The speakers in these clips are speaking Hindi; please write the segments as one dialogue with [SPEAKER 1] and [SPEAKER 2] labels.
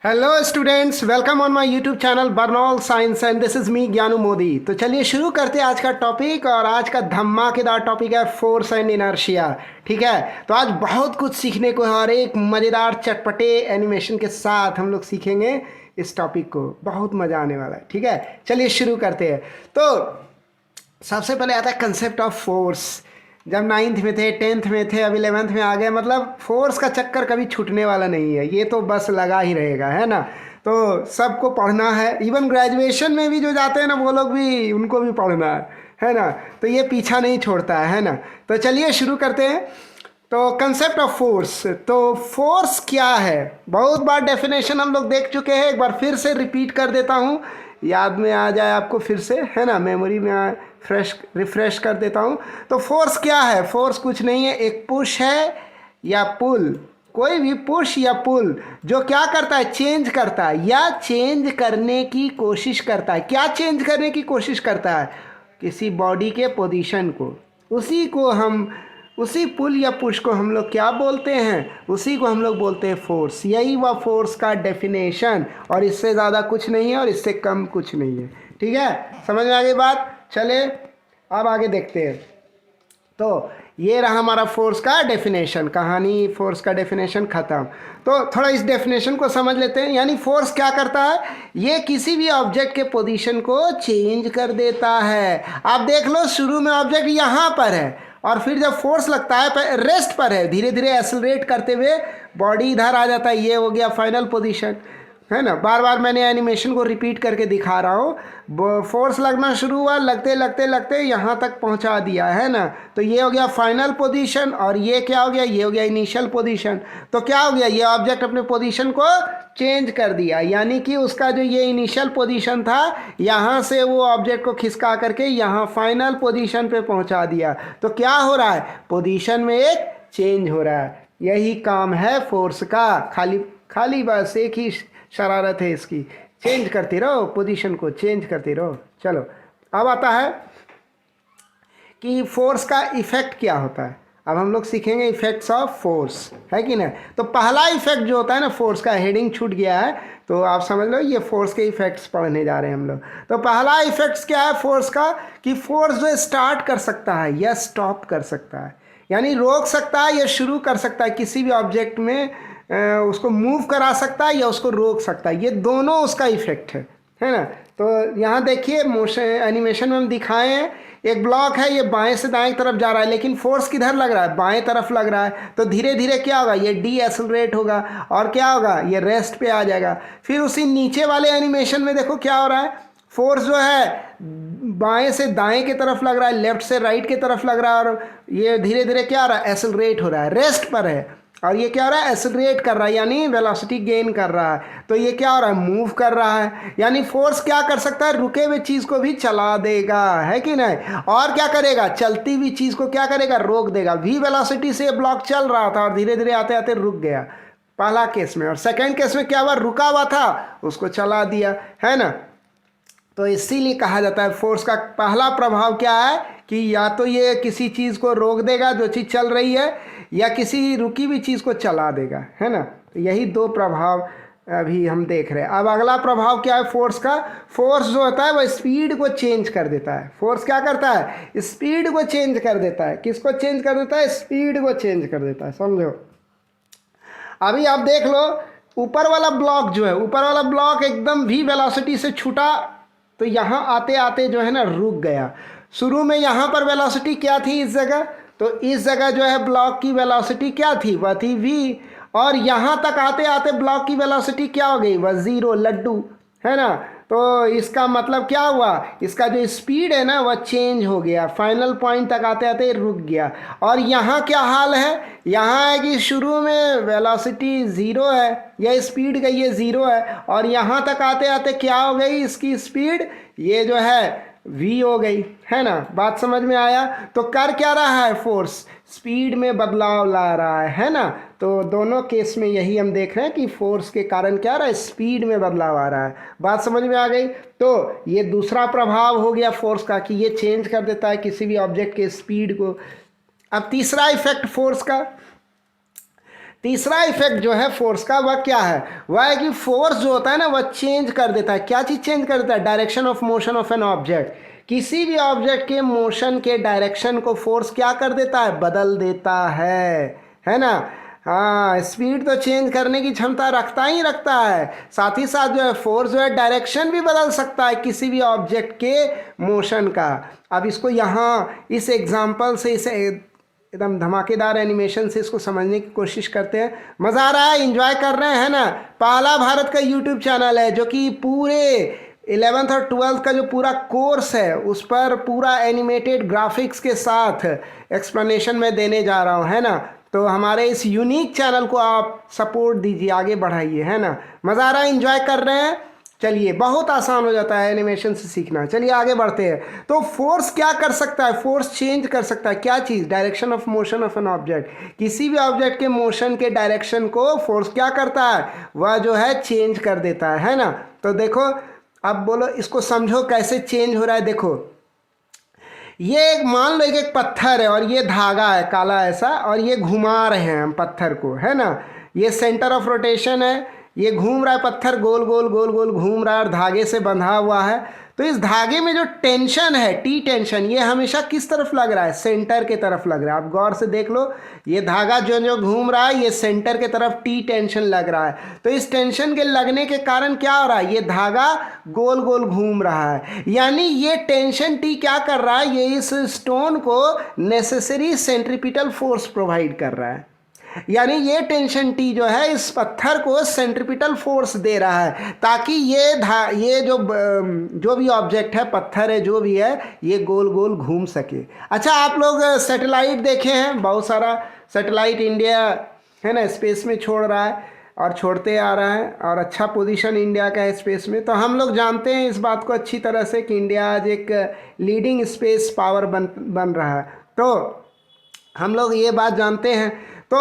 [SPEAKER 1] Hello students, welcome on my YouTube channel Burnol science and this is me Gyanu Modi. तो चलिए शुरू करते हैं आज का टॉपिक। और आज का धमाकेदार टॉपिक है फोर्स एंड इनर्शिया। ठीक है, तो आज बहुत कुछ सीखने को है और एक मज़ेदार चटपटे एनिमेशन के साथ हम लोग सीखेंगे इस टॉपिक को। बहुत मज़ा आने वाला है। ठीक है, चलिए शुरू करते हैं। तो सबसे पहले आता है कंसेप्ट ऑफ फोर्स। जब 9th में थे, 10th में थे, अब 11th में आ गए, मतलब फोर्स का चक्कर कभी छूटने वाला नहीं है, ये तो बस लगा ही रहेगा, है ना। तो सबको पढ़ना है, इवन ग्रेजुएशन में भी जो जाते हैं ना वो लोग भी, उनको भी पढ़ना है ना। तो ये पीछा नहीं छोड़ता है ना। तो चलिए शुरू करते हैं। तो कंसेप्ट ऑफ फोर्स, तो फोर्स क्या है, बहुत बार डेफिनेशन हम लोग देख चुके हैं, एक बार फिर से रिपीट कर देता हूँ, याद में आ जाए आपको फिर से, है ना, मेमोरी में रिफ्रेश कर देता हूँ। तो फोर्स क्या है? फोर्स कुछ नहीं है, एक पुश है या पुल, कोई भी पुश या पुल जो क्या करता है, चेंज करता है या चेंज करने की कोशिश करता है। क्या चेंज करने की कोशिश करता है? किसी बॉडी के पोजीशन को, उसी पुल या पुश को हम लोग क्या बोलते हैं? उसी को हम लोग बोलते हैं फोर्स। यही वह फोर्स का डेफिनेशन, और इससे ज़्यादा कुछ नहीं है और इससे कम कुछ नहीं है। ठीक है, समझ में आ गई बात। चले अब आगे देखते हैं। तो ये रहा हमारा फोर्स का डेफिनेशन, कहानी फोर्स का डेफिनेशन ख़त्म। तो थोड़ा इस डेफिनेशन को समझ लेते हैं। यानी फोर्स क्या करता है? ये किसी भी ऑब्जेक्ट के पोजीशन को चेंज कर देता है। आप देख लो, शुरू में ऑब्जेक्ट यहाँ पर है और फिर जब फोर्स लगता है रेस्ट पर है, धीरे धीरे एक्सेलरेट करते हुए बॉडी इधर आ जाता है। ये हो गया फाइनल पोजीशन, है ना। बार बार मैंने एनिमेशन को रिपीट करके दिखा रहा हूँ। फोर्स लगना शुरू हुआ, लगते लगते लगते यहाँ तक पहुँचा दिया, है ना। तो ये हो गया फाइनल पोजीशन और ये क्या हो गया? ये हो गया इनिशियल पोजीशन। तो क्या हो गया? ये ऑब्जेक्ट अपने पोजीशन को चेंज कर दिया, यानी कि उसका जो ये इनिशियल पोजीशन था, यहाँ से वो ऑब्जेक्ट को खिसका करके यहाँ फाइनल पोजीशन पे पहुँचा दिया। तो क्या हो रहा है? पोजीशन में एक चेंज हो रहा है। यही काम है फोर्स का। खाली बस एक ही शरारत है इसकी, चेंज करते रहो, पोजीशन को चेंज करते रहो। चलो अब आता है कि फोर्स का इफेक्ट क्या होता है। अब हम लोग सीखेंगे इफेक्ट्स ऑफ फोर्स, है कि नहीं। तो पहला इफेक्ट जो होता है ना फोर्स का, हेडिंग छूट गया है तो आप समझ लो ये फोर्स के इफेक्ट्स पढ़ने जा रहे हैं हम लोग। तो पहला इफेक्ट्स क्या है फोर्स का? कि फोर्स जो स्टार्ट कर सकता है या स्टॉप कर सकता है, यानी रोक सकता है या शुरू कर सकता है, किसी भी ऑब्जेक्ट में उसको मूव करा सकता है या उसको रोक सकता है। ये दोनों उसका इफेक्ट है ना। तो यहाँ देखिए मोशन एनिमेशन में हम दिखाए हैं, एक ब्लॉक है, ये बाएं से दाएं तरफ जा रहा है, लेकिन फोर्स किधर लग रहा है? बाएं तरफ लग रहा है। तो धीरे धीरे क्या होगा? ये डी एक्सेलरेट होगा और क्या होगा? ये रेस्ट पे आ जाएगा। फिर उसी नीचे वाले एनिमेशन में देखो क्या हो रहा है, फोर्स जो है बाएं से दाएं की तरफ लग रहा है, लेफ्ट से राइट की तरफ लग रहा है, और ये धीरे धीरे क्या हो रहा है? एक्सेलरेट हो रहा है, रेस्ट पर है। और ये क्या हो रहा है? एक्सेलरेट कर रहा है, यानी वेलोसिटी गेन कर रहा है। तो ये क्या हो रहा है? मूव कर रहा है। यानी फोर्स क्या कर सकता है? रुके हुए चीज़ को भी चला देगा, है कि नहीं। और क्या करेगा? चलती हुई चीज़ को क्या करेगा? रोक देगा। वी वेलोसिटी से ब्लॉक चल रहा था और धीरे धीरे आते आते रुक गया, पहला केस में। और सेकेंड केस में क्या हुआ? रुका हुआ था, उसको चला दिया, है ना। तो इसीलिए कहा जाता है फोर्स का पहला प्रभाव क्या है कि या तो ये किसी चीज़ को रोक देगा जो चीज़ चल रही है, या किसी रुकी हुई चीज़ को चला देगा, है ना। तो यही दो प्रभाव अभी हम देख रहे हैं। अब अगला प्रभाव क्या है फोर्स का? फोर्स जो होता है वो स्पीड को चेंज कर देता है। फोर्स क्या करता है? स्पीड को चेंज कर देता है। किसको चेंज कर देता है? स्पीड को चेंज कर देता है, समझो। अभी आप देख लो, ऊपर वाला ब्लॉक जो है, ऊपर वाला ब्लॉक एकदम भी वेलोसिटी से छूटा, तो यहाँ आते आते जो है ना रुक गया। शुरू में यहाँ पर वेलोसिटी क्या थी इस जगह? तो इस जगह जो है ब्लॉक की वेलोसिटी क्या थी? वह थी v। और यहाँ तक आते आते ब्लॉक की वेलोसिटी क्या हो गई? वह 0, लड्डू, है ना। तो इसका मतलब क्या हुआ? इसका जो स्पीड है ना वह चेंज हो गया, फाइनल पॉइंट तक आते आते रुक गया। और यहाँ क्या हाल है? यहाँ है कि शुरू में वेलोसिटी 0 है, यह स्पीड गई है 0 है, और यहाँ तक आते आते क्या हो गई इसकी स्पीड? ये जो है v हो गई, है ना। बात समझ में आया? तो कर क्या रहा है फोर्स? स्पीड में बदलाव ला रहा है ना। तो दोनों केस में यही हम देख रहे हैं कि फोर्स के कारण क्या आ रहा है? स्पीड में बदलाव आ रहा है। बात समझ में आ गई? तो ये दूसरा प्रभाव हो गया फोर्स का कि ये चेंज कर देता है किसी भी ऑब्जेक्ट के स्पीड को। अब तीसरा इफेक्ट फोर्स का, तीसरा इफेक्ट जो है फोर्स का वह क्या है, वह है कि फोर्स जो होता है ना वह चेंज कर देता है। क्या चीज़ चेंज कर देता है? Direction of motion of an object. किसी भी ऑब्जेक्ट के मोशन के डायरेक्शन को फोर्स क्या कर देता है? बदल देता है ना। हाँ, स्पीड तो चेंज करने की क्षमता रखता ही रखता है, साथ ही साथ जो है फोर्स जो है डायरेक्शन भी बदल सकता है किसी भी ऑब्जेक्ट के मोशन का। अब इसको यहाँ इस एग्जांपल से, इसे एकदम धमाकेदार एनिमेशन से इसको समझने की कोशिश करते हैं। मज़ा आ रहा है? एंजॉय कर रहे हैं ना? पहला भारत का यूट्यूब चैनल है जो कि पूरे 11th और 12th का जो पूरा कोर्स है उस पर पूरा एनिमेटेड ग्राफिक्स के साथ एक्सप्लेनेशन में देने जा रहा हूँ, है ना। तो हमारे इस यूनिक चैनल को आप सपोर्ट दीजिए, आगे बढ़ाइए, है ना। मज़ा आ रहा है? एंजॉय कर रहे हैं? चलिए, बहुत आसान हो जाता है एनिमेशन से सीखना। चलिए आगे बढ़ते हैं। तो फोर्स क्या कर सकता है? फोर्स चेंज कर सकता है। क्या चीज़? Direction of motion of an object. किसी भी ऑब्जेक्ट के मोशन के डायरेक्शन को फोर्स क्या करता है? वह जो है चेंज कर देता है ना। तो देखो, अब बोलो इसको समझो कैसे चेंज हो रहा है। देखो, ये एक मान लो एक पत्थर है और ये धागा है काला ऐसा, और ये घुमा रहे हैं हम पत्थर को, है ना। ये सेंटर ऑफ रोटेशन है, ये घूम रहा है पत्थर, गोल गोल गोल गोल घूम रहा है और धागे से बंधा हुआ है। तो इस धागे में जो टेंशन है, टी टेंशन, ये हमेशा किस तरफ लग रहा है? सेंटर के तरफ लग रहा है। आप गौर से देख लो, ये धागा जो जो घूम रहा है ये सेंटर के तरफ टी टेंशन लग रहा है। तो इस टेंशन के लगने के कारण क्या हो रहा है? ये धागा गोल गोल घूम रहा है। यानी ये टेंशन टी क्या कर रहा है? ये इस स्टोन को नेसेसरी सेंट्रीपिटल फोर्स प्रोवाइड कर रहा है। यानी ये टेंशन टी जो है इस पत्थर को सेंट्रीपिटल फोर्स दे रहा है, ताकि ये जो भी ऑब्जेक्ट है, पत्थर है, जो भी है, ये गोल गोल घूम सके। अच्छा, आप लोग सैटेलाइट देखे हैं? बहुत सारा सैटेलाइट इंडिया, है ना, स्पेस में छोड़ रहा है और छोड़ते आ रहा है, और अच्छा पोजीशन इंडिया का है स्पेस में। तो हम लोग जानते हैं इस बात को अच्छी तरह से कि इंडिया आज एक लीडिंग स्पेस पावर बन रहा है। तो हम लोग ये बात जानते हैं। तो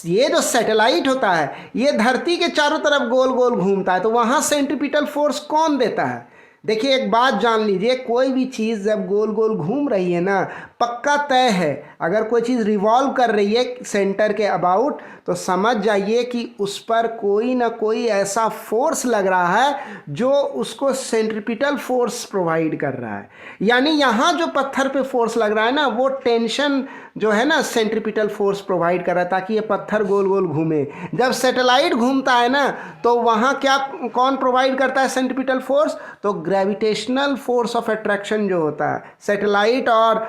[SPEAKER 1] ये जो सैटेलाइट होता है ये धरती के चारों तरफ गोल गोल घूमता है। तो वहाँ सेंट्रीपिटल फोर्स कौन देता है? देखिए, एक बात जान लीजिए, कोई भी चीज़ जब गोल गोल घूम रही है ना, पक्का तय है, अगर कोई चीज़ रिवॉल्व कर रही है सेंटर के अबाउट, तो समझ जाइए कि उस पर कोई ना कोई ऐसा फोर्स लग रहा है जो उसको सेंट्रीपिटल फोर्स प्रोवाइड कर रहा है। यानी यहाँ जो पत्थर पे फोर्स लग रहा है ना, वो टेंशन जो है ना सेंट्रीपिटल फोर्स प्रोवाइड कर रहा है ताकि ये पत्थर गोल गोल घूमे। जब सैटेलाइट घूमता है ना, तो वहाँ क्या कौन प्रोवाइड करता है सेंट्रीपिटल फोर्स? तो ग्रेविटेशनल फोर्स ऑफ अट्रैक्शन जो होता है सैटेलाइट और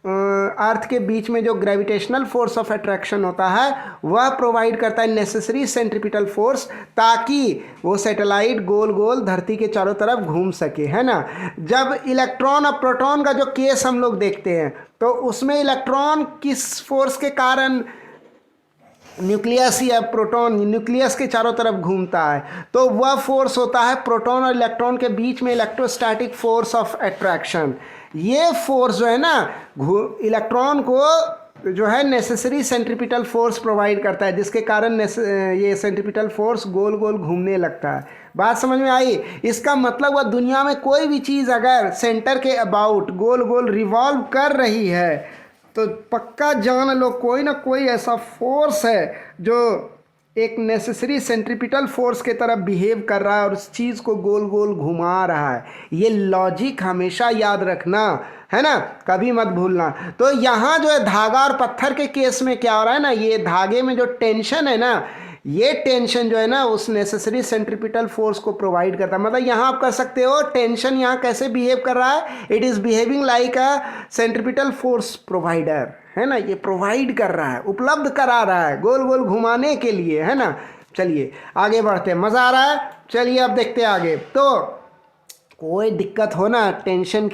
[SPEAKER 1] अर्थ के बीच में, जो ग्रेविटेशनल फोर्स ऑफ अट्रैक्शन होता है, वह प्रोवाइड करता है नेसेसरी सेंट्रीपिटल फोर्स, ताकि वो सैटेलाइट गोल गोल धरती के चारों तरफ घूम सके, है ना। जब इलेक्ट्रॉन और प्रोटॉन का जो केस हम लोग देखते हैं, तो उसमें इलेक्ट्रॉन किस फोर्स के कारण न्यूक्लियस या प्रोटॉन न्यूक्लियस के चारों तरफ घूमता है? तो वह फोर्स होता है प्रोटॉन और इलेक्ट्रॉन के बीच में इलेक्ट्रोस्टैटिक फोर्स ऑफ अट्रैक्शन। ये फोर्स जो है ना इलेक्ट्रॉन को जो है नेसेसरी सेंट्रीपिटल फोर्स प्रोवाइड करता है, जिसके कारण ये सेंट्रीपिटल फोर्स गोल गोल घूमने लगता है। बात समझ में आई? इसका मतलब वह दुनिया में कोई भी चीज़ अगर सेंटर के अबाउट गोल गोल रिवॉल्व कर रही है, तो पक्का जान लो कोई ना कोई ऐसा फोर्स है जो एक नेसेसरी सेंट्रीपिटल फोर्स के तरफ बिहेव कर रहा है और उस चीज़ को गोल गोल घुमा रहा है। ये लॉजिक हमेशा याद रखना, है ना, कभी मत भूलना। तो यहाँ जो है धागा और पत्थर के केस में क्या हो रहा है ना, ये धागे में जो टेंशन है ना, ये टेंशन जो है ना उस नेसेसरी सेंट्रीपिटल फोर्स को प्रोवाइड करता है। मतलब यहाँ आप कर सकते हो टेंशन यहाँ कैसे बिहेव कर रहा है? It is behaving like a centripetal force provider, है ना। ये प्रोवाइड कर रहा है, उपलब्ध करा रहा है गोल गोल घुमाने के लिए, है ना। चलिए आगे बढ़ते हैं, मज़ा आ रहा है? चलिए अब देखते हैं आगे। तो कोई दिक्कत हो ना, टेंशन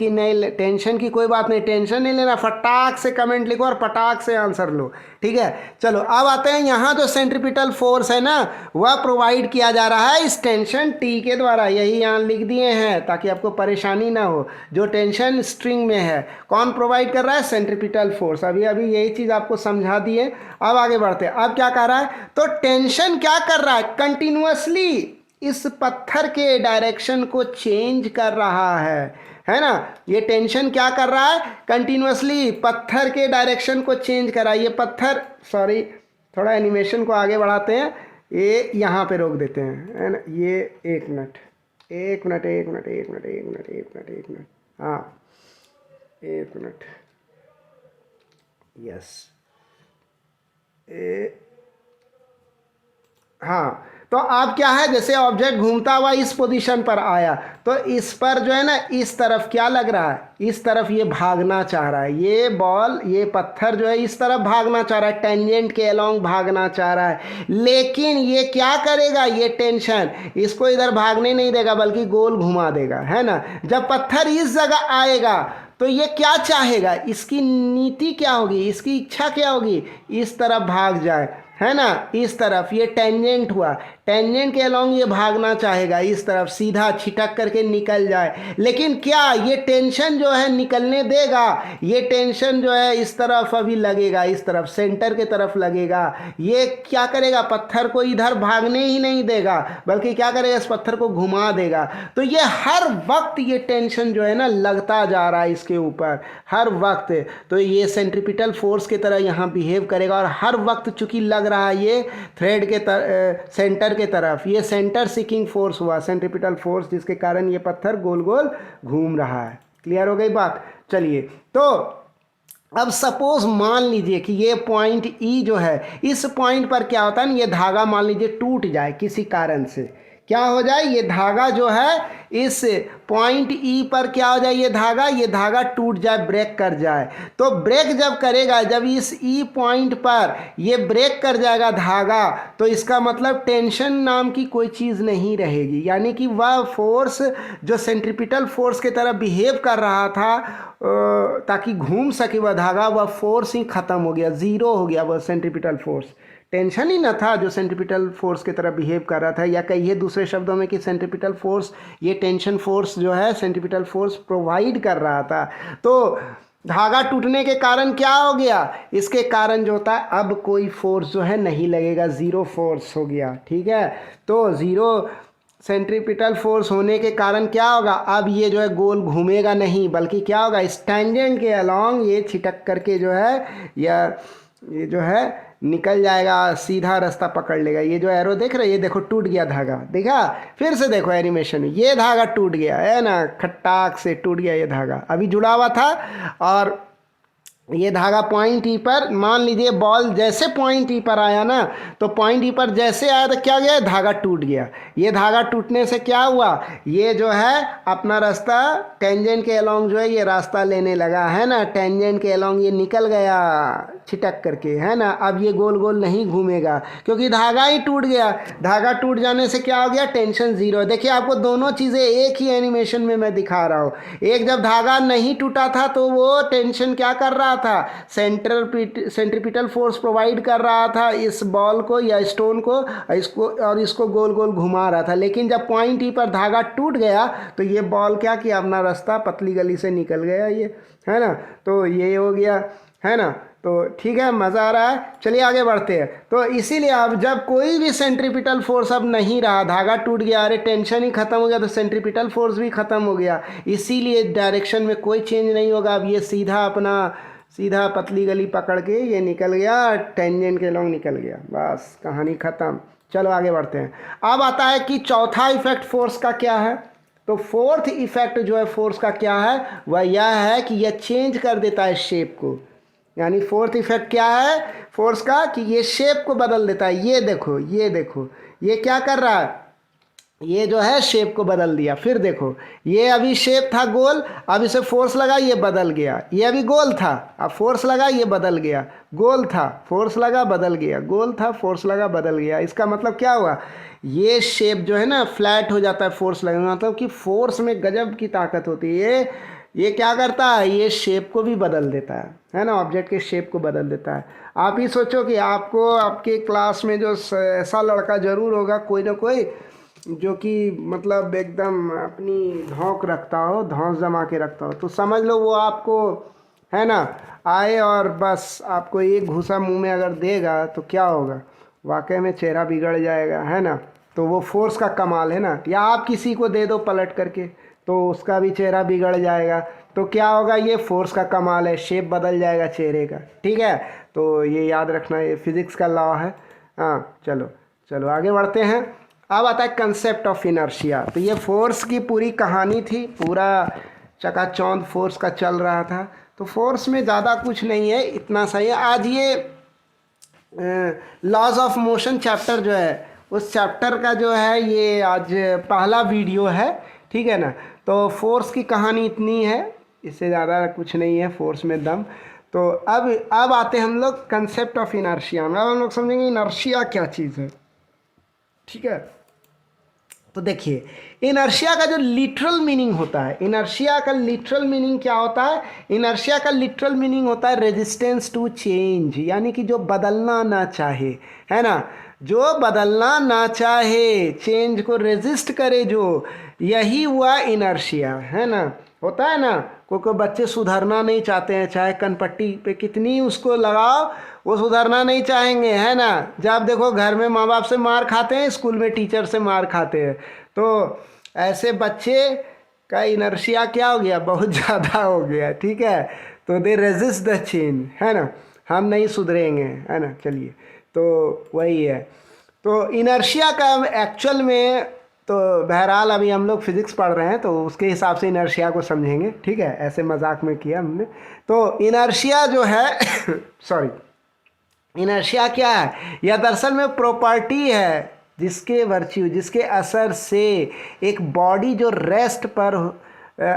[SPEAKER 1] की कोई बात नहीं, टेंशन नहीं लेना, फटाक से कमेंट लिखो और फटाक से आंसर लो, ठीक है। चलो अब आते हैं, यहाँ जो सेंट्रीपिटल फोर्स है ना वह प्रोवाइड किया जा रहा है इस टेंशन टी के द्वारा। यही यहाँ लिख दिए हैं ताकि आपको परेशानी ना हो। जो टेंशन स्ट्रिंग में है, कौन प्रोवाइड कर रहा है? Centripetal force. अभी यही चीज़ आपको समझा दिए। अब आगे बढ़ते हैं। अब क्या कर रहा है? तो टेंशन क्या कर रहा है? कंटिन्यूअसली इस पत्थर के डायरेक्शन को चेंज कर रहा है ना। ये टेंशन क्या कर रहा है? कंटिन्यूअसली पत्थर के डायरेक्शन को चेंज कर रहा है। ये पत्थर थोड़ा एनिमेशन को आगे बढ़ाते हैं, ये यहाँ पे रोक देते हैं, है ना। ये एक मिनट, हाँ एक मिनट, यस, हाँ। तो अब क्या है, जैसे ऑब्जेक्ट घूमता हुआ इस पोजीशन पर आया, तो इस पर जो है ना, इस तरफ क्या लग रहा है, इस तरफ ये भागना चाह रहा है, ये बॉल, ये पत्थर जो है इस तरफ भागना चाह रहा है, टेंजेंट के अलोंग भागना चाह रहा है। लेकिन ये क्या करेगा, ये टेंशन इसको इधर भागने नहीं देगा, बल्कि गोल घुमा देगा, है ना। जब पत्थर इस जगह आएगा तो ये क्या चाहेगा, इसकी नीति क्या होगी, इसकी इच्छा क्या होगी, इस तरफ भाग जाए, है ना, इस तरफ। ये टेंजेंट हुआ, टेंजेंट के अलोंग ये भागना चाहेगा, इस तरफ सीधा छिटक करके निकल जाए। लेकिन क्या ये टेंशन जो है निकलने देगा, ये टेंशन जो है इस तरफ अभी लगेगा, इस तरफ सेंटर के तरफ लगेगा। ये क्या करेगा, पत्थर को इधर भागने ही नहीं देगा, बल्कि क्या करेगा, इस पत्थर को घुमा देगा। तो ये हर वक्त ये टेंशन जो है ना लगता जा रहा है इसके ऊपर, हर वक्त। तो ये सेंट्रीपिटल फोर्स की तरह यहाँ बिहेव करेगा, और हर वक्त चूंकि लग रहा है ये थ्रेड के सेंटर के तरफ, ये सेंटर सीकिंग फोर्स हुआ, सेंट्रीपिटल फोर्स, जिसके कारण ये पत्थर गोल गोल घूम रहा है। क्लियर हो गई बात। चलिए, तो अब सपोज मान लीजिए कि ये पॉइंट ई जो है, इस पॉइंट पर क्या होता है ना, ये धागा मान लीजिए टूट जाए किसी कारण से, क्या हो जाए, ये धागा जो है इस पॉइंट ई पर क्या हो जाए, ये धागा टूट जाए, ब्रेक कर जाए। तो ब्रेक जब करेगा, जब इस ई पॉइंट पर ये ब्रेक कर जाएगा धागा, तो इसका मतलब टेंशन नाम की कोई चीज़ नहीं रहेगी। यानी कि वह फोर्स जो सेंट्रीपिटल फोर्स की तरह बिहेव कर रहा था ताकि घूम सके वह धागा, वह फोर्स ही ख़त्म हो गया, ज़ीरो हो गया वह सेंट्रीपिटल फोर्स। टेंशन ही न था जो सेंट्रीपिटल फोर्स की तरह बिहेव कर रहा था, या कहिए दूसरे शब्दों में कि सेंट्रीपिटल फोर्स, ये टेंशन फोर्स जो है सेंट्रीपिटल फोर्स प्रोवाइड कर रहा था। तो धागा टूटने के कारण क्या हो गया, इसके कारण जो होता है अब कोई फोर्स जो है नहीं लगेगा, ज़ीरो फोर्स हो गया। ठीक है, तो ज़ीरो सेंट्रीपिटल फोर्स होने के कारण क्या होगा, अब ये जो है गोल घूमेगा नहीं, बल्कि क्या होगा, इस टेंजेंट के अलोंग ये छिटक करके जो है, या ये जो है निकल जाएगा, सीधा रास्ता पकड़ लेगा। ये जो एरो देख रहे हैं, ये देखो टूट गया धागा, देखा, फिर से देखो एनिमेशन में, ये धागा टूट गया है ना, खट्टाक से टूट गया ये धागा, अभी जुड़ा हुआ था। और ये धागा पॉइंट ई पर, मान लीजिए बॉल जैसे पॉइंट ई पर आया ना, तो पॉइंट ई पर जैसे आया तो क्या गया, धागा टूट गया। ये धागा टूटने से क्या हुआ, ये जो है अपना रास्ता टेंजेंट के अलोंग जो है ये रास्ता लेने लगा, है ना, टेंजेंट के अलोंग ये निकल गया छिटक करके, है ना। अब ये गोल गोल नहीं घूमेगा क्योंकि धागा ही टूट गया। धागा टूट जाने से क्या हो गया, टेंशन ज़ीरो। देखिए आपको दोनों चीज़ें एक ही एनिमेशन में मैं दिखा रहा हूँ। एक जब धागा नहीं टूटा था तो वो टेंशन क्या कर रहा था, सेंट्रीपिटल फोर्स प्रोवाइड कर रहा था इस बॉल को या स्टोन को, इसको गोल गोल घुमा रहा था। लेकिन जब पॉइंट ई पर धागा टूट गया तो ये बॉल क्या किया, अपना रास्ता पतली गली से निकल गया, ये, है ना। तो ये हो गया, है ना। तो ठीक है, मज़ा आ रहा है। चलिए आगे बढ़ते हैं। तो इसीलिए अब जब कोई भी सेंट्रीपिटल फोर्स अब नहीं रहा, धागा टूट गया, अरे टेंशन ही खत्म हो गया, तो सेंट्रीपिटल फोर्स भी खत्म हो गया। इसीलिए डायरेक्शन में कोई चेंज नहीं होगा। अब ये सीधा पतली गली पकड़ के ये निकल गया, टेंजेंट के लॉन्ग निकल गया, बस कहानी ख़त्म। चलो आगे बढ़ते हैं। अब आता है कि चौथा इफेक्ट फोर्स का क्या है। तो फोर्थ इफेक्ट जो है फोर्स का क्या है, वह यह है कि यह चेंज कर देता है शेप को। यानी फोर्थ इफेक्ट क्या है फोर्स का, कि ये शेप को बदल देता है। ये देखो ये क्या कर रहा है, ये जो है शेप को बदल दिया। फिर देखो, ये अभी शेप था गोल, अब इसे फोर्स लगा, ये बदल गया। ये अभी गोल था, अब फोर्स लगा, ये बदल गया। गोल था, फोर्स लगा, बदल गया। गोल था, फोर्स लगा, बदल गया। इसका मतलब क्या हुआ, ये शेप जो है ना फ्लैट हो जाता है फोर्स लगने, मतलब कि फोर्स में गजब की ताकत होती है। ये क्या करता है, ये शेप को भी बदल देता है ना, ऑब्जेक्ट के शेप को बदल देता है। आप ही सोचो कि आपको आपके क्लास में जो ऐसा लड़का ज़रूर होगा, कोई ना कोई, जो कि मतलब एकदम अपनी धौंक रखता हो, धौंस जमा के रखता हो, तो समझ लो वो आपको, है ना, आए और बस आपको एक घूसा मुंह में अगर देगा तो क्या होगा, वाकई में चेहरा बिगड़ जाएगा, है ना। तो वो फोर्स का कमाल है ना। या आप किसी को दे दो पलट करके तो उसका भी चेहरा बिगड़ जाएगा। तो क्या होगा, ये फोर्स का कमाल है, शेप बदल जाएगा चेहरे का, ठीक है। तो ये याद रखना, ये फिज़िक्स का लॉ है। हाँ चलो चलो आगे बढ़ते हैं। अब आता है कंसेप्ट ऑफ इनर्शिया। तो ये फोर्स की पूरी कहानी थी, पूरा चकाचौंध फोर्स का चल रहा था। तो फोर्स में ज़्यादा कुछ नहीं है, इतना सही है। आज ये लॉज ऑफ मोशन चैप्टर जो है, उस चैप्टर का जो है ये आज पहला वीडियो है, ठीक है ना। तो फोर्स की कहानी इतनी है, इससे ज़्यादा कुछ नहीं है फोर्स में दम। तो अब आते हैं हम लोग कंसेप्ट ऑफ इनर्शिया में। अब हम लोग समझेंगे इनर्शिया क्या चीज़ है, ठीक है। तो देखिए, इनर्शिया का जो लिटरल मीनिंग होता है, इनर्शिया का लिटरल मीनिंग क्या होता है? इनर्शिया का लिटरल मीनिंग होता है रेजिस्टेंस टू चेंज, यानी कि जो बदलना ना चाहे, है ना, जो बदलना ना चाहे, चेंज को रेजिस्ट करे, जो, यही हुआ इनर्शिया, है ना। होता है ना, कोई बच्चे सुधरना नहीं चाहते हैं, चाहे कनपट्टी पे कितनी उसको लगाओ वो सुधरना नहीं चाहेंगे, है ना। जब देखो घर में माँ बाप से मार खाते हैं, स्कूल में टीचर से मार खाते हैं। तो ऐसे बच्चे का इनर्शिया क्या हो गया, बहुत ज़्यादा हो गया, ठीक है। तो दे रेजिस्ट द चेंज, है ना, हम नहीं सुधरेंगे, है ना। चलिए, तो वही है। तो इनर्शिया का एक्चुअल में, तो बहरहाल अभी हम लोग फिज़िक्स पढ़ रहे हैं, तो उसके हिसाब से इनर्शिया को समझेंगे, ठीक है। ऐसे मजाक में किया हमने। तो इनर्शिया जो है सॉरी, इनर्शिया क्या है? यह दरअसल में प्रॉपर्टी है जिसके वर्च्यू, जिसके असर से एक बॉडी जो रेस्ट पर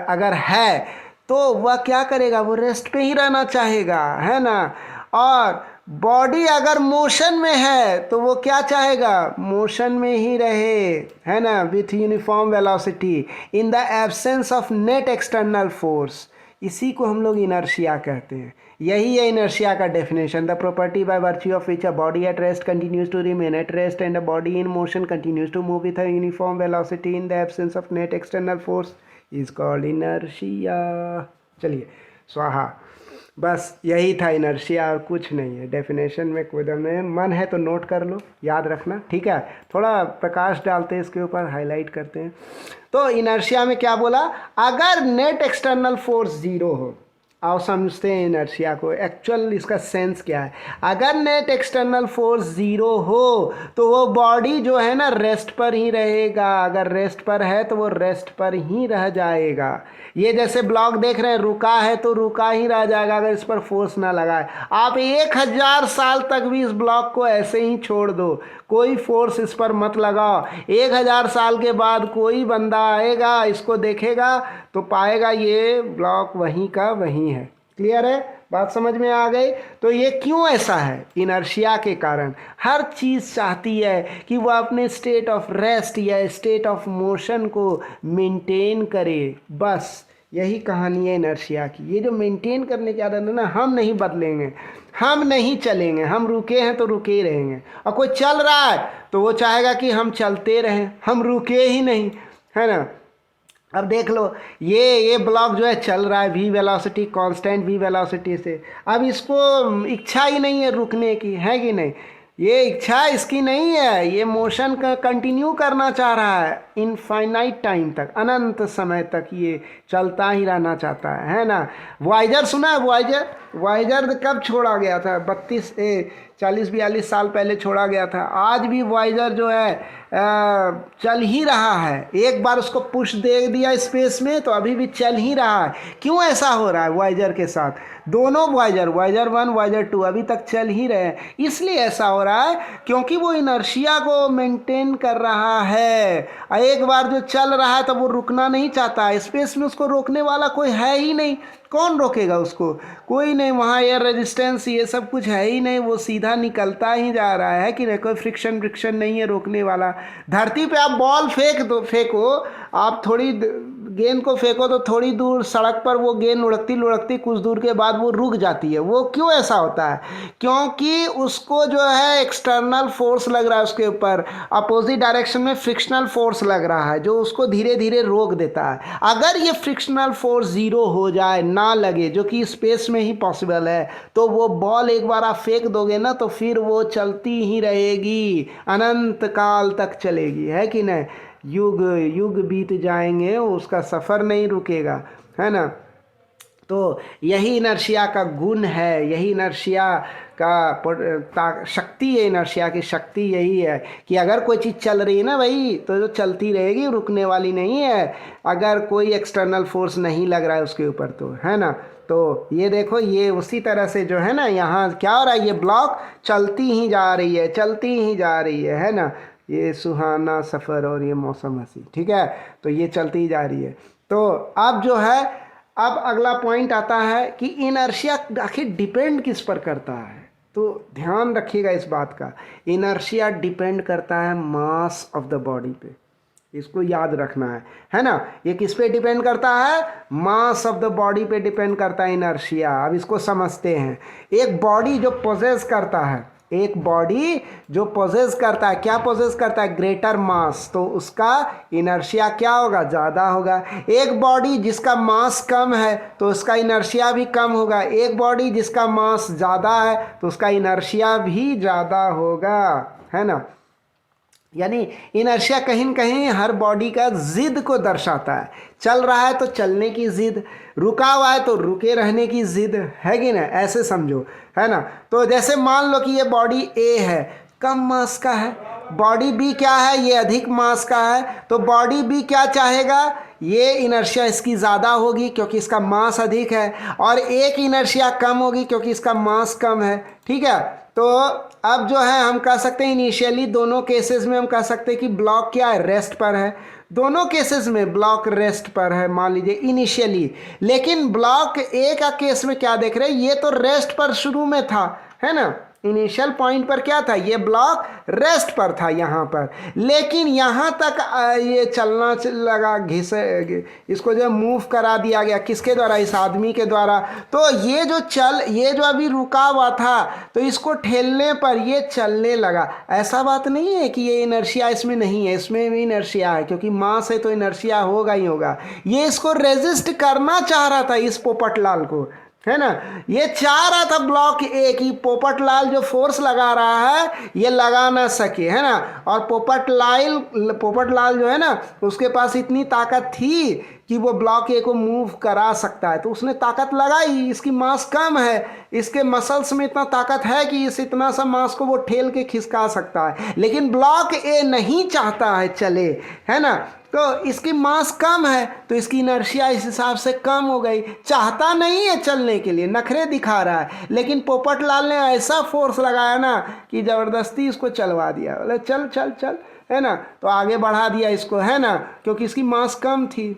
[SPEAKER 1] अगर है तो वह क्या करेगा, वो रेस्ट पे ही रहना चाहेगा, है ना। और बॉडी अगर मोशन में है तो वो क्या चाहेगा, मोशन में ही रहे, है ना, with uniform velocity in the absence of net external force. इसी को हम लोग इनर्शिया कहते हैं। यही है इनर्शिया का definition, the property by virtue of which a body at rest continues to remain at rest and a body in motion continues to move with a uniform velocity in the absence of net external force is called inertia. चलिए, स्वाहा। बस यही था इनर्शिया, और कुछ नहीं है डेफिनेशन में। कोई दम नहीं, मन है तो नोट कर लो, याद रखना, ठीक है। थोड़ा प्रकाश डालते हैं इसके ऊपर, हाईलाइट करते हैं। तो इनर्शिया में क्या बोला, अगर नेट एक्सटर्नल फोर्स ज़ीरो हो, आओ समझते हैं इनर्शिया को, एक्चुअल इसका सेंस क्या है। अगर नेट एक्सटर्नल फोर्स ज़ीरो हो तो वो बॉडी जो है ना रेस्ट पर ही रहेगा, अगर रेस्ट पर है तो वो रेस्ट पर ही रह जाएगा। ये जैसे ब्लॉक देख रहे हैं, रुका है तो रुका ही रह जाएगा अगर इस पर फोर्स ना लगाए। आप 1000 साल तक भी इस ब्लॉक को ऐसे ही छोड़ दो, कोई फोर्स इस पर मत लगाओ, 1000 साल के बाद कोई बंदा आएगा, इसको देखेगा तो पाएगा ये ब्लॉक वहीं का वहीं है। क्लियर है, बात समझ में आ गई। तो ये क्यों ऐसा है, इनर्शिया के कारण। हर चीज़ चाहती है कि वह अपने स्टेट ऑफ रेस्ट या स्टेट ऑफ मोशन को मेंटेन करे, बस यही कहानी है इनर्शिया की। ये जो मेंटेन करने की आदत है ना, हम नहीं बदलेंगे, हम नहीं चलेंगे, हम रुके हैं तो रुके ही रहेंगे। और कोई चल रहा है तो वो चाहेगा कि हम चलते रहें, हम रुके ही नहीं, है ना। अब देख लो, ये ब्लॉक जो है चल रहा है V velocity, constant V velocity से। अब इसको इच्छा ही नहीं है रुकने की, है कि नहीं, ये इच्छा इसकी नहीं है, ये मोशन का कंटिन्यू करना चाह रहा है इनफाइनाइट टाइम तक, अनंत समय तक ये चलता ही रहना चाहता है ना। वॉयेजर सुना है, वॉयेजर कब छोड़ा गया था, 40-42 साल पहले छोड़ा गया था। आज भी वॉयेजर जो है चल ही रहा है। एक बार उसको पुश दे दिया स्पेस में तो अभी भी चल ही रहा है। क्यों ऐसा हो रहा है वॉयेजर के साथ, दोनों वॉयेजर 1 वॉयेजर 2 अभी तक चल ही रहे हैं। इसलिए ऐसा हो रहा है क्योंकि वो इनर्शिया को मेंटेन कर रहा है। एक बार जो चल रहा है तो वो रुकना नहीं चाहता, स्पेस में उसको रोकने वाला कोई है ही नहीं। कौन रोकेगा उसको, कोई नहीं, वहाँ एयर रेजिस्टेंस ये सब कुछ है ही नहीं, वो सीधा निकलता ही जा रहा है कि नहीं, कोई फ्रिक्शन नहीं है रोकने वाला। धरती पे आप बॉल फेंको, आप थोड़ी गेंद को फेंको तो थोड़ी दूर सड़क पर वो गेंद लुढ़कती कुछ दूर के बाद वो रुक जाती है। वो क्यों ऐसा होता है, क्योंकि उसको जो है एक्सटर्नल फोर्स लग रहा है उसके ऊपर, अपोजिट डायरेक्शन में फ्रिक्शनल फोर्स लग रहा है जो उसको धीरे धीरे रोक देता है। अगर ये फ्रिक्शनल फोर्स ज़ीरो हो जाए, ना लगे, जो कि स्पेस में ही पॉसिबल है, तो वो बॉल एक बार आप फेंक दोगे ना तो फिर वो चलती ही रहेगी, अनंत काल तक चलेगी, है कि नहीं। युग युग बीत जाएंगे, उसका सफ़र नहीं रुकेगा, है ना। तो यही इनर्शिया का गुण है, यही इनर्शिया का शक्ति है। इनर्शिया की शक्ति यही है कि अगर कोई चीज़ चल रही है ना भाई, तो जो चलती रहेगी, रुकने वाली नहीं है, अगर कोई एक्सटर्नल फोर्स नहीं लग रहा है उसके ऊपर, तो है ना। तो ये देखो, ये उसी तरह से जो है ना, यहाँ क्या हो रहा है, ये ब्लॉक चलती ही जा रही है, चलती ही जा रही है ना। ये सुहाना सफ़र और ये मौसम हंसी, ठीक है, तो ये चलती ही जा रही है। तो अब जो है, अब अगला पॉइंट आता है कि इनर्शिया आखिर डिपेंड किस पर करता है। तो ध्यान रखिएगा इस बात का, इनर्शिया डिपेंड करता है मास ऑफ द बॉडी पे, इसको याद रखना है ना। ये किस पे डिपेंड करता है, मास ऑफ द बॉडी पे डिपेंड करता है इनर्शिया। अब इसको समझते हैं। एक बॉडी जो पोजेस करता है, एक बॉडी जो पोजेस करता है, क्या पोजेस करता है, ग्रेटर मास, तो उसका इनर्शिया क्या होगा, ज़्यादा होगा। एक बॉडी जिसका मास कम है तो उसका इनर्शिया भी कम होगा। एक बॉडी जिसका मास ज़्यादा है तो उसका इनर्शिया भी ज़्यादा होगा, है ना। यानी इनर्शिया कहीं न कहीं हर बॉडी का जिद को दर्शाता है। चल रहा है तो चलने की जिद, रुका हुआ है तो रुके रहने की जिद, है कि ना, ऐसे समझो, है ना। तो जैसे मान लो कि ये बॉडी ए है, कम मास का है, बॉडी बी क्या है, ये अधिक मास का है, तो बॉडी बी क्या चाहेगा, ये इनर्शिया इसकी ज़्यादा होगी क्योंकि इसका मास अधिक है, और एक इनर्शिया कम होगी क्योंकि इसका मास कम है, ठीक है। तो अब जो है हम कह सकते हैं इनिशियली दोनों केसेस में हम कह सकते हैं कि ब्लॉक क्या है, रेस्ट पर है। दोनों केसेस में ब्लॉक रेस्ट पर है, मान लीजिए इनिशियली। लेकिन ब्लॉक ए का केस में क्या देख रहे हैं, ये तो रेस्ट पर शुरू में था, है ना। इनिशियल पॉइंट पर क्या था, ये ब्लॉक रेस्ट पर था यहाँ पर, लेकिन यहाँ तक ये चलना लगा, इसको जो मूव करा दिया गया, किसके द्वारा, इस आदमी के द्वारा। तो ये जो अभी रुका हुआ था, तो इसको ठेलने पर ये चलने लगा। ऐसा बात नहीं है कि ये इनर्शिया इसमें नहीं है, इसमें भी इनर्शिया है, क्योंकि मास है तो इनर्शिया होगा ही होगा। ये इसको रेजिस्ट करना चाह रहा था, इस पोपटलाल को, है ना। ये चाह रहा था ब्लॉक ए की पोपटलाल जो फोर्स लगा रहा है ये लगा ना सके, है ना। और पोपटलाल जो है ना, उसके पास इतनी ताकत थी कि वो ब्लॉक ए को मूव करा सकता है, तो उसने ताकत लगाई। इसकी मास कम है, इसके मसल्स में इतना ताकत है कि इस इतना सा मास को वो ठेल के खिसका सकता है, लेकिन ब्लॉक ए नहीं चाहता है चले, है ना। तो इसकी मास कम है तो इसकी इनर्शिया इस हिसाब से कम हो गई। चाहता नहीं है चलने के लिए, नखरे दिखा रहा है, लेकिन पोपटलाल ने ऐसा फोर्स लगाया ना कि ज़बरदस्ती इसको चलवा दिया, बोले चल चल चल, है ना। तो आगे बढ़ा दिया इसको, है ना, क्योंकि इसकी मास कम थी,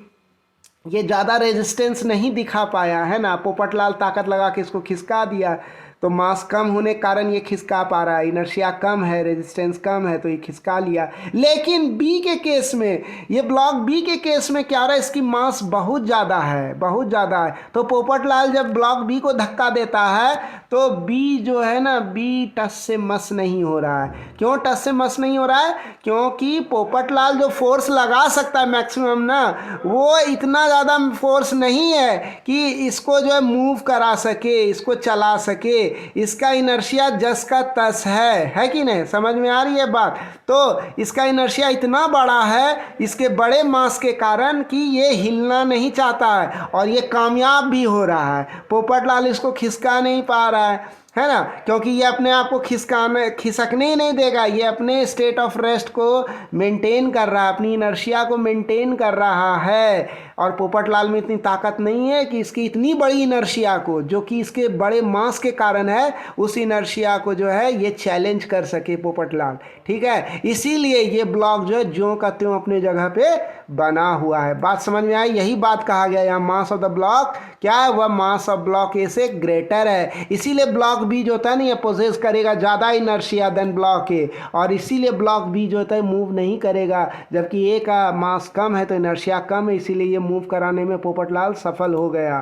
[SPEAKER 1] ये ज़्यादा रेजिस्टेंस नहीं दिखा पाया, है ना। पोपटलाल ताकत लगा के इसको खिसका दिया, तो मास कम होने के कारण ये खिसका पा रहा है, इनर्शिया कम है, रेजिस्टेंस कम है, तो ये खिसका लिया। लेकिन बी के केस में, ये ब्लॉक बी के केस में क्या रहा है, इसकी मास बहुत ज़्यादा है, बहुत ज़्यादा है। तो पोपटलाल जब ब्लॉक बी को धक्का देता है तो बी जो है ना, बी टस से मस नहीं हो रहा है। क्यों टस से मस नहीं हो रहा है, क्योंकि पोपटलाल जो फोर्स लगा सकता है मैक्सिमम ना, वो इतना ज़्यादा फोर्स नहीं है कि इसको जो है मूव करा सके, इसको चला सके। इसका इनर्शिया जस का तस है कि नहीं, समझ में आ रही है बात। तो इसका इनर्शिया इतना बड़ा है इसके बड़े मास के कारण कि ये हिलना नहीं चाहता है, और ये कामयाब भी हो रहा है। पोपटलाल इसको खिसका नहीं पा रहा है ना, क्योंकि ये अपने आप को खिसकने ही नहीं देगा। ये अपने स्टेट ऑफ रेस्ट को मेंटेन कर रहा है, अपनी इनर्शिया को मेंटेन कर रहा है। और पोपटलाल में इतनी ताकत नहीं है कि इसकी इतनी बड़ी इनर्शिया को, जो कि इसके बड़े मास के कारण है, उस इनर्शिया को जो है ये चैलेंज कर सके पोपटलाल, ठीक है। इसीलिए ये ब्लॉक जो है ज्यों का त्यों अपने जगह पे बना हुआ है। बात समझ में आई, यही बात कहा गया यहाँ, मास ऑफ द ब्लॉक क्या है, वह मास ऑफ ब्लॉक ए से ग्रेटर है। इसीलिए ब्लॉक बी जो होता है ना, ये पोजेस करेगा ज़्यादा इनर्शिया देन ब्लॉक ए, और इसीलिए ब्लॉक बी जो होता है मूव नहीं करेगा, जबकि ए का मास कम है तो इनर्शिया कम है, इसीलिए ये मूव कराने में पोपटलाल सफल हो गया।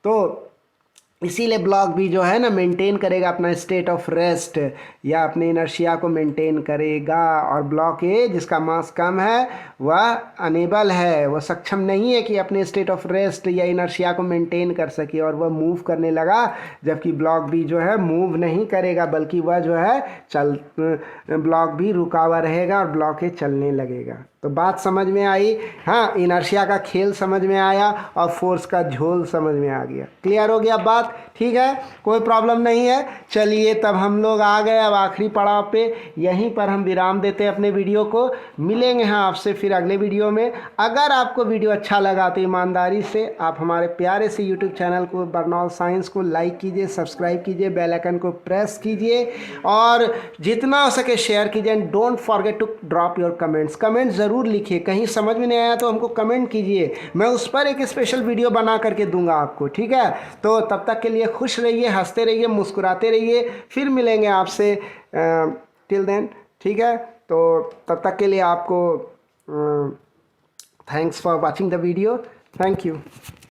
[SPEAKER 1] तो इसीलिए ब्लॉक भी जो है ना मेंटेन करेगा अपना स्टेट ऑफ रेस्ट, या अपने इनर्शिया को मेंटेन करेगा। और ब्लॉक ए जिसका मास कम है वह अनेबल है, वह सक्षम नहीं है कि अपने स्टेट ऑफ रेस्ट या इनर्शिया को मेंटेन कर सके, और वह मूव करने लगा। जबकि ब्लॉक बी जो है मूव नहीं करेगा, बल्कि वह जो है ब्लॉक बी रुका हुआ रहेगा और ब्लॉक ए चलने लगेगा। तो बात समझ में आई। हाँ, इनर्शिया का खेल समझ में आया और फोर्स का झोल समझ में आ गया। क्लियर हो गया बात? ठीक है, कोई प्रॉब्लम नहीं है। चलिए तब हम लोग आ गए अब आखिरी पड़ाव पे। यहीं पर हम विराम देते हैं अपने वीडियो को। मिलेंगे हाँ आपसे फिर अगले वीडियो में। अगर आपको वीडियो अच्छा लगा तो ईमानदारी से आप हमारे प्यारे से यूट्यूब चैनल को बर्नौल साइंस को लाइक कीजिए, सब्सक्राइब कीजिए, बेल आइकन को प्रेस कीजिए और जितना हो सके शेयर कीजिए। And don't forget to drop your comments. Comment ज़रूर लिखिए, कहीं समझ में नहीं आया तो हमको कमेंट कीजिए, मैं उस पर एक स्पेशल वीडियो बना करके दूंगा आपको। ठीक है, तो तब तक के लिए खुश रहिए, हंसते रहिए, मुस्कुराते रहिए। फिर मिलेंगे आपसे टिल देन। ठीक है, तो तब तक के लिए आपको thanks for watching the video. Thank you.